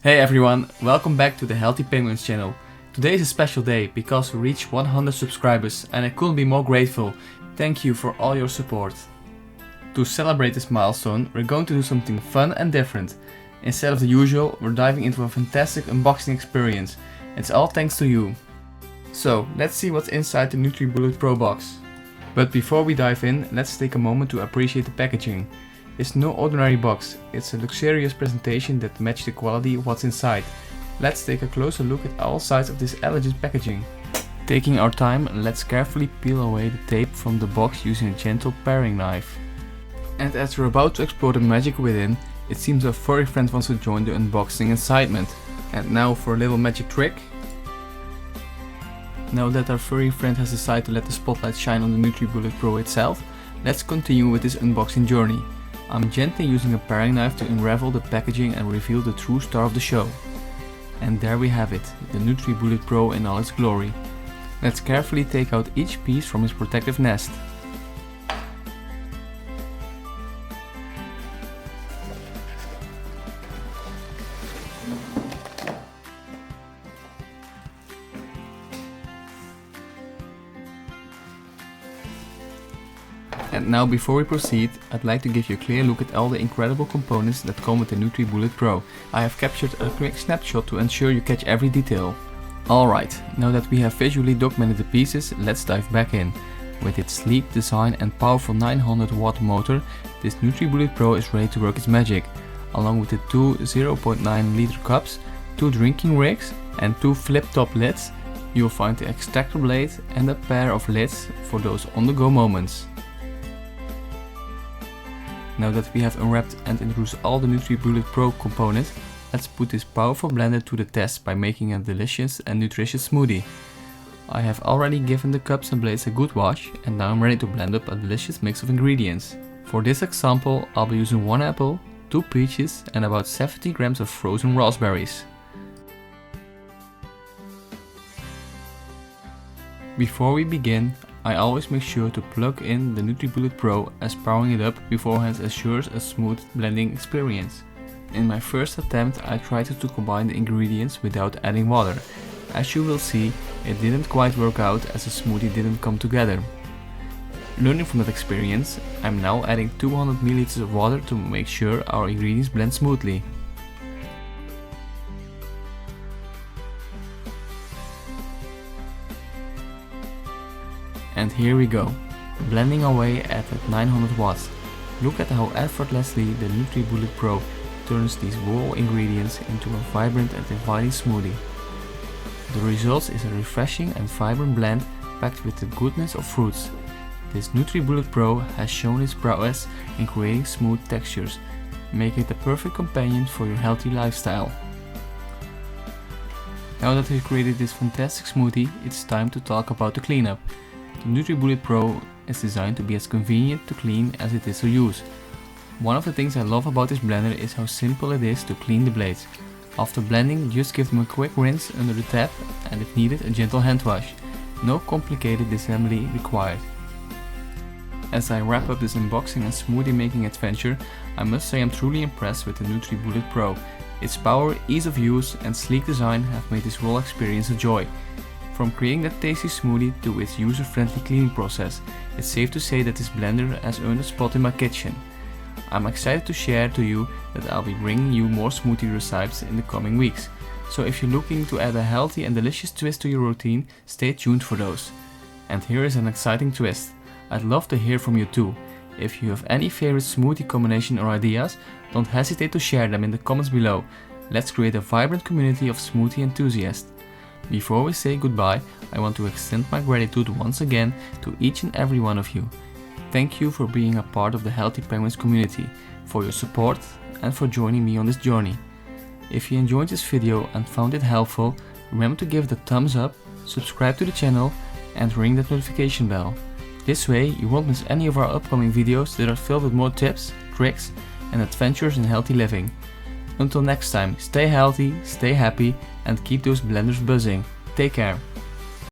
Hey everyone, welcome back to the Healthy Penguins channel. Today is a special day because we reached 100 subscribers and I couldn't be more grateful. Thank you for all your support. To celebrate this milestone, we're going to do something fun and different. Instead of the usual, we're diving into a fantastic unboxing experience. It's all thanks to you. So, let's see what's inside the NutriBullet Pro box. But before we dive in, let's take a moment to appreciate the packaging. It's no ordinary box, it's a luxurious presentation that matches the quality of what's inside. Let's take a closer look at all sides of this elegant packaging. Taking our time, let's carefully peel away the tape from the box using a gentle paring knife. And as we're about to explore the magic within, it seems our furry friend wants to join the unboxing excitement. And now for a little magic trick. Now that our furry friend has decided to let the spotlight shine on the NutriBullet Pro itself, let's continue with this unboxing journey. I'm gently using a paring knife to unravel the packaging and reveal the true star of the show. And there we have it, the NutriBullet Pro in all its glory. Let's carefully take out each piece from its protective nest. And now before we proceed, I'd like to give you a clear look at all the incredible components that come with the NutriBullet Pro. I have captured a quick snapshot to ensure you catch every detail. Alright, now that we have visually documented the pieces, let's dive back in. With its sleek design and powerful 900 watt motor, this NutriBullet Pro is ready to work its magic. Along with the two 0.9 liter cups, two drinking rigs and two flip-top lids, you'll find the extractor blade and a pair of lids for those on-the-go moments. Now that we have unwrapped and introduced all the NutriBullet Pro components, let's put this powerful blender to the test by making a delicious and nutritious smoothie. I have already given the cups and blades a good wash and now I'm ready to blend up a delicious mix of ingredients. For this example, I'll be using 1 apple, 2 peaches and about 70 grams of frozen raspberries. Before we begin, I always make sure to plug in the NutriBullet Pro, as powering it up beforehand assures a smooth blending experience. In my first attempt I tried to combine the ingredients without adding water. As you will see, it didn't quite work out as the smoothie didn't come together. Learning from that experience, I'm now adding 200 ml of water to make sure our ingredients blend smoothly. And here we go, blending away at 900 watts. Look at how effortlessly the NutriBullet Pro turns these raw ingredients into a vibrant and inviting smoothie. The result is a refreshing and vibrant blend packed with the goodness of fruits. This NutriBullet Pro has shown its prowess in creating smooth textures, making it the perfect companion for your healthy lifestyle. Now that we've created this fantastic smoothie, it's time to talk about the cleanup. The NutriBullet Pro is designed to be as convenient to clean as it is to use. One of the things I love about this blender is how simple it is to clean the blades. After blending, just give them a quick rinse under the tap and if needed a gentle hand wash. No complicated assembly required. As I wrap up this unboxing and smoothie making adventure, I must say I'm truly impressed with the NutriBullet Pro. Its power, ease of use and sleek design have made this whole experience a joy. From creating that tasty smoothie to its user-friendly cleaning process, it's safe to say that this blender has earned a spot in my kitchen. I'm excited to share to you that I'll be bringing you more smoothie recipes in the coming weeks. So if you're looking to add a healthy and delicious twist to your routine, stay tuned for those. And here is an exciting twist. I'd love to hear from you too. If you have any favorite smoothie combination or ideas, don't hesitate to share them in the comments below. Let's create a vibrant community of smoothie enthusiasts. Before we say goodbye, I want to extend my gratitude once again to each and every one of you. Thank you for being a part of the Healthy Penguins community, for your support and for joining me on this journey. If you enjoyed this video and found it helpful, remember to give it a thumbs up, subscribe to the channel and ring that notification bell. This way you won't miss any of our upcoming videos that are filled with more tips, tricks and adventures in healthy living. Until next time, stay healthy, stay happy and keep those blenders buzzing. Take care.